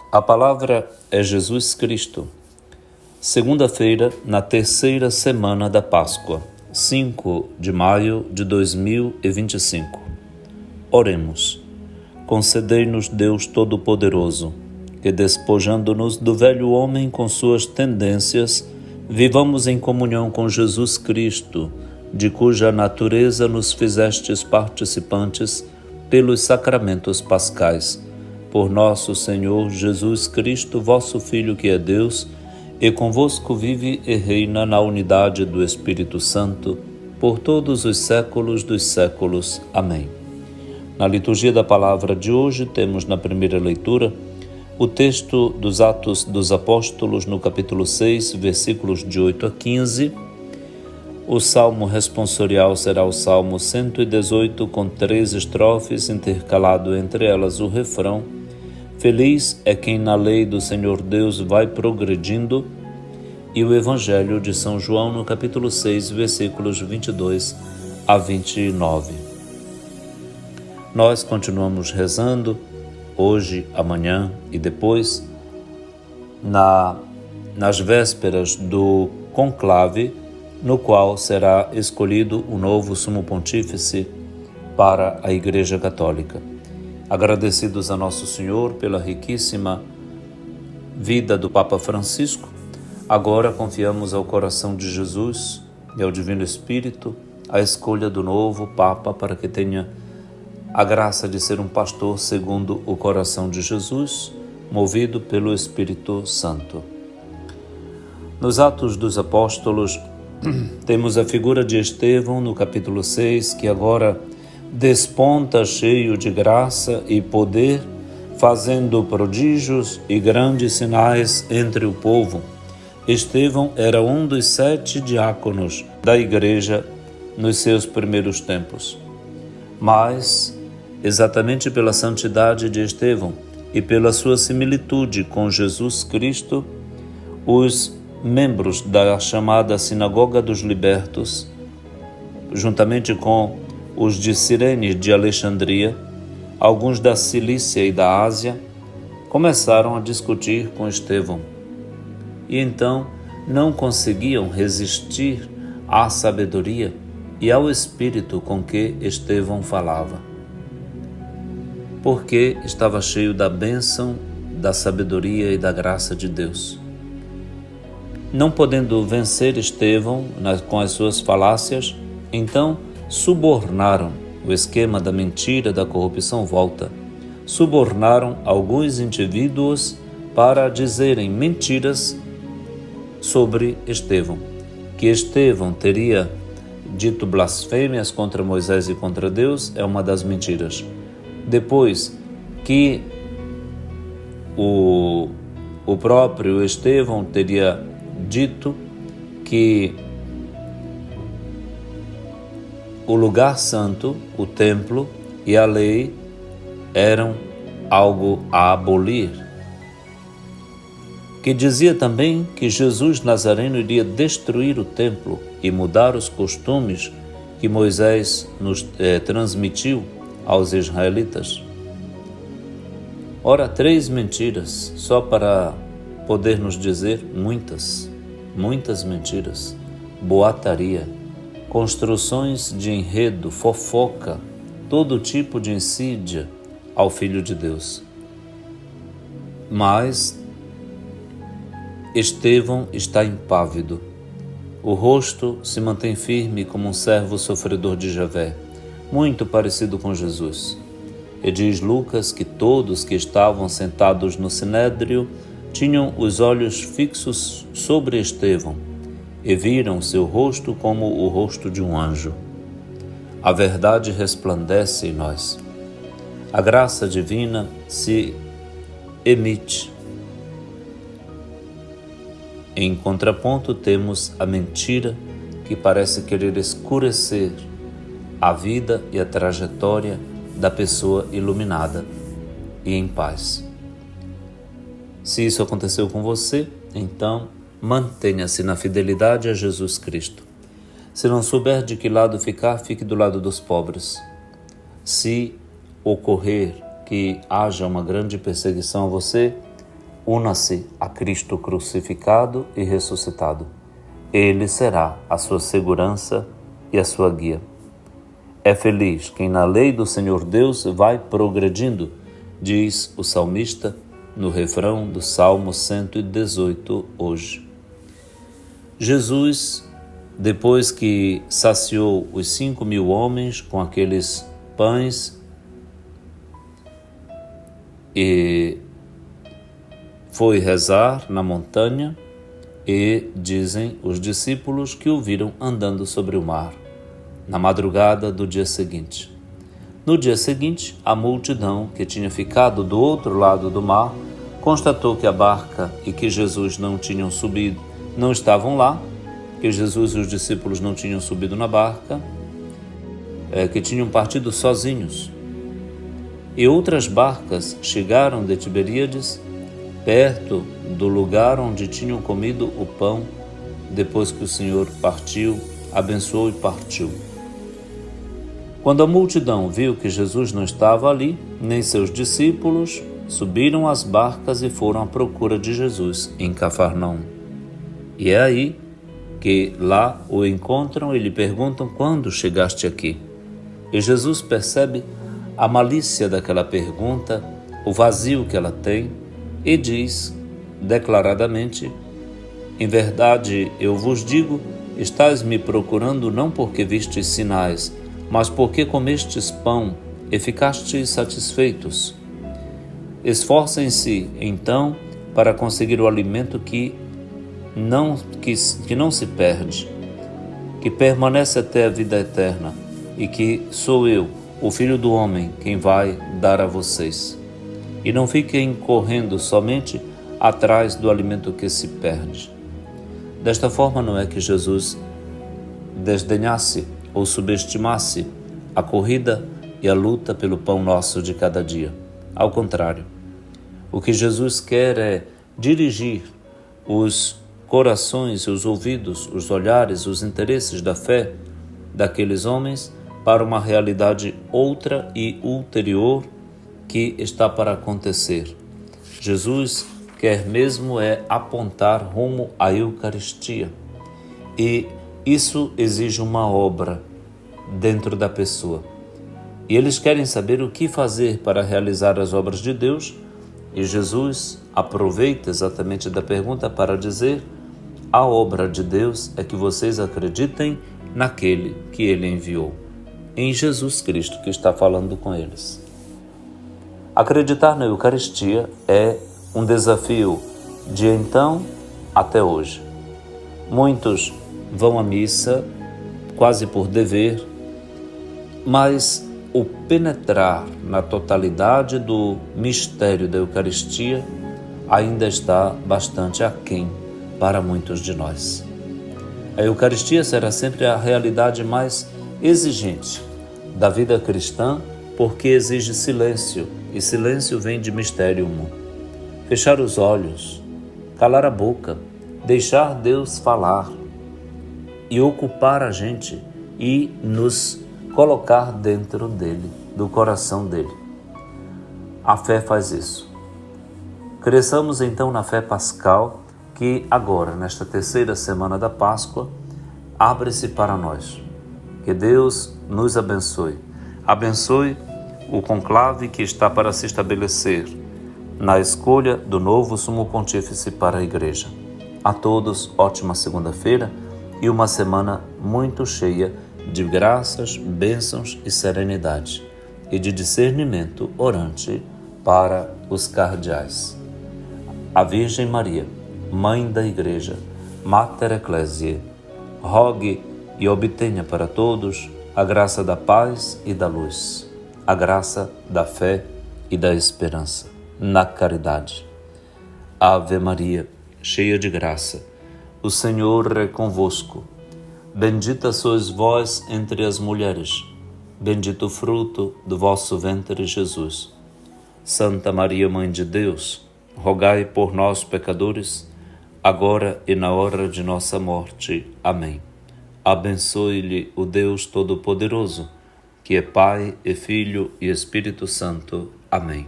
A palavra é Jesus Cristo. Segunda-feira, na terceira semana da Páscoa, 5 de maio de 2025. Oremos. Concedei-nos, Deus Todo-Poderoso, que despojando-nos do velho homem com suas tendências, vivamos em comunhão com Jesus Cristo, de cuja natureza nos fizestes participantes pelos sacramentos pascais. Por nosso Senhor Jesus Cristo, vosso Filho, que é Deus, e convosco vive e reina na unidade do Espírito Santo, por todos os séculos dos séculos. Amém. Na liturgia da palavra de hoje, temos na primeira leitura o texto dos Atos dos Apóstolos, no capítulo 6, versículos de 8 a 15. O salmo responsorial será o Salmo 118, com 3 estrofes, intercalado entre elas o refrão: Feliz é quem na lei do Senhor Deus vai progredindo, e o Evangelho de São João, no capítulo 6, versículos 22 a 29. Nós continuamos rezando, hoje, amanhã e depois, nas vésperas do conclave, no qual será escolhido o novo sumo pontífice para a Igreja Católica. Agradecidos a Nosso Senhor pela riquíssima vida do Papa Francisco, agora confiamos ao coração de Jesus e ao Divino Espírito a escolha do novo Papa para que tenha a graça de ser um pastor segundo o coração de Jesus, movido pelo Espírito Santo. Nos Atos dos Apóstolos, temos a figura de Estevão no capítulo 6, que agora desponta cheio de graça e poder, fazendo prodígios e grandes sinais entre o povo. Estevão era um dos 7 diáconos da igreja nos seus primeiros tempos. Mas, exatamente pela santidade de Estevão e pela sua similitude com Jesus Cristo, os membros da chamada Sinagoga dos Libertos, juntamente com os de Cirene de Alexandria, alguns da Cilícia e da Ásia, começaram a discutir com Estevão. E então não conseguiam resistir à sabedoria e ao espírito com que Estevão falava, porque estava cheio da bênção, da sabedoria e da graça de Deus. Não podendo vencer Estevão com as suas falácias, então subornaram. O esquema da mentira, da corrupção volta. Subornaram alguns indivíduos para dizerem mentiras sobre Estevão, que Estevão teria dito blasfêmias contra Moisés e contra Deus, é uma das mentiras. Depois que o próprio Estevão teria dito que o lugar santo, o templo e a lei eram algo a abolir. Que dizia também que Jesus Nazareno iria destruir o templo e mudar os costumes que Moisés nos transmitiu aos israelitas. Ora, 3 mentiras, só para poder nos dizer muitas mentiras, boataria, construções de enredo, fofoca, todo tipo de insídia ao Filho de Deus. Mas Estevão está impávido. O rosto se mantém firme como um servo sofredor de Javé, muito parecido com Jesus. E diz Lucas que todos que estavam sentados no sinédrio tinham os olhos fixos sobre Estevão e viram seu rosto como o rosto de um anjo. A verdade resplandece em nós. A graça divina se emite. Em contraponto, temos a mentira que parece querer escurecer a vida e a trajetória da pessoa iluminada e em paz. Se isso aconteceu com você, então mantenha-se na fidelidade a Jesus Cristo. Se não souber de que lado ficar, fique do lado dos pobres. Se ocorrer que haja uma grande perseguição a você, una-se a Cristo crucificado e ressuscitado. Ele será a sua segurança e a sua guia. É feliz quem na lei do Senhor Deus vai progredindo, diz o salmista no refrão do Salmo 118 hoje. Jesus, depois que saciou os 5.000 homens com aqueles pães e foi rezar na montanha, e dizem os discípulos que o viram andando sobre o mar, na madrugada do dia seguinte. No dia seguinte, a multidão que tinha ficado do outro lado do mar constatou que a barca e que Jesus não tinham subido, não estavam lá, que Jesus e os discípulos não tinham subido na barca, que tinham partido sozinhos. E outras barcas chegaram de Tiberíades, perto do lugar onde tinham comido o pão, depois que o Senhor partiu, abençoou e partiu. Quando a multidão viu que Jesus não estava ali, nem seus discípulos, subiram às barcas e foram à procura de Jesus em Cafarnaum. E é aí que lá o encontram e lhe perguntam: quando chegaste aqui? E Jesus percebe a malícia daquela pergunta, o vazio que ela tem, e diz declaradamente: em verdade eu vos digo, estais me procurando não porque vistes sinais, mas porque comestes pão e ficastes satisfeitos. Esforcem-se, então, para conseguir o alimento que não se perde, que permanece até a vida eterna, e que sou eu, o Filho do Homem, quem vai dar a vocês. E não fiquem correndo somente atrás do alimento que se perde. Desta forma, não é que Jesus desdenhasse ou subestimasse a corrida e a luta pelo pão nosso de cada dia. Ao contrário, o que Jesus quer é dirigir os corações, os ouvidos, os olhares, os interesses da fé daqueles homens para uma realidade outra e ulterior que está para acontecer. Jesus quer mesmo apontar rumo à Eucaristia, e isso exige uma obra dentro da pessoa. E eles querem saber o que fazer para realizar as obras de Deus, e Jesus aproveita exatamente da pergunta para dizer: a obra de Deus é que vocês acreditem naquele que Ele enviou, em Jesus Cristo, que está falando com eles. Acreditar na Eucaristia é um desafio de então até hoje. Muitos vão à missa quase por dever, mas o penetrar na totalidade do mistério da Eucaristia ainda está bastante aquém para muitos de nós. A Eucaristia será sempre a realidade mais exigente da vida cristã, porque exige silêncio, e silêncio vem de mysterium. Fechar os olhos, calar a boca, deixar Deus falar e ocupar a gente e nos colocar dentro dele, do coração dele. A fé faz isso. Cresçamos então na fé pascal, que agora, nesta terceira semana da Páscoa, abre-se para nós. Que Deus nos abençoe. Abençoe o conclave que está para se estabelecer na escolha do novo Sumo Pontífice para a Igreja. A todos, ótima segunda-feira e uma semana muito cheia de graças, bênçãos e serenidade, e de discernimento orante para os cardeais. A Virgem Maria, Mãe da Igreja, Mater Ecclesiae, rogue e obtenha para todos a graça da paz e da luz, a graça da fé e da esperança, na caridade. Ave Maria, cheia de graça, o Senhor é convosco. Bendita sois vós entre as mulheres, bendito o fruto do vosso ventre, Jesus. Santa Maria, Mãe de Deus, rogai por nós, pecadores, agora e na hora de nossa morte. Amém. Abençoe-lhe o Deus Todo-Poderoso, que é Pai e Filho e Espírito Santo. Amém.